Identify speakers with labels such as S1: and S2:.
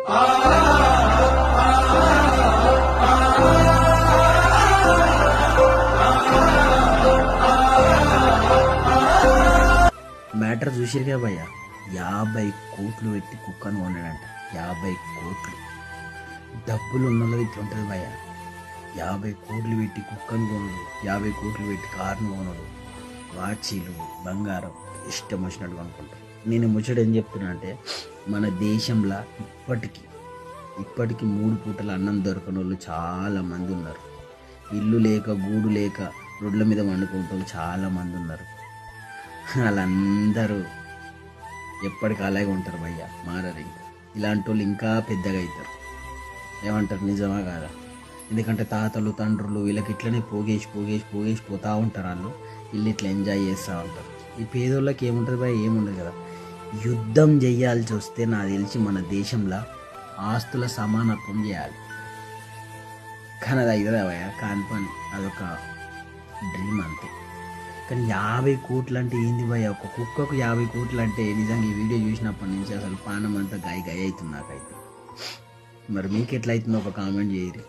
S1: Matter చూసిరుగా భయ్య, 50 కోట్లు పెట్టి కుక్కను కొన్నాడంట. 50 కోట్లు. డబ్బులు ఉన్నది ఇట్లా ఉంటుంది భయ్య. 50 కోట్లు పెట్టి కుక్కను కొనడు, 50 కోట్లు పెట్టి కారును కొనడు, వాచీలు బంగారం ఇష్టం వచ్చినట్టు అనుకుంటారు. నేను ముచ్చట ఏం చెప్తున్నా అంటే, మన దేశంలో ఇప్పటికీ 3 పూటల అన్నం దొరకని వాళ్ళు చాలామంది ఉన్నారు. ఇల్లు లేక గూడు లేక రోడ్ల మీద వండుకుంటూ చాలామంది ఉన్నారు. వాళ్ళందరూ ఎప్పటికీ అలాగే ఉంటారు భయ్య, మారరు. ఇంకా ఇలాంటి వాళ్ళు ఇంకా పెద్దగా అవుతారు. ఏమంటారు, నిజమా కాదా? ఎందుకంటే తాతలు తండ్రులు వీళ్ళకి ఇట్లనే పోగేసి పోతూ ఉంటారు. వీళ్ళు ఇట్లా ఎంజాయ్ చేస్తూ ఉంటారు. ఈ పేదోళ్ళకి ఏముంటుంది భయ్య? ఏముండదు కదా. యుద్ధం చేయాల్సి వస్తే నాకు తెలిసి మన దేశంలో ఆస్తుల సమానత్వం చేయాలి. కానీ అది అవుతుందా భయ్య? కాని పని, అదొక డ్రీమ్ అంతే. కానీ 50 కోట్లు అంటే ఏంది భయ్య? ఒక కుక్కకు 50 కోట్లు అంటే నిజంగా ఈ వీడియో చూసినప్పటి నుంచి అసలు పానం అంతా గాయ అవుతుంది నాకైతే. మరి మీకు ఎట్లా అవుతుందో ఒక కామెంట్ చేయరు.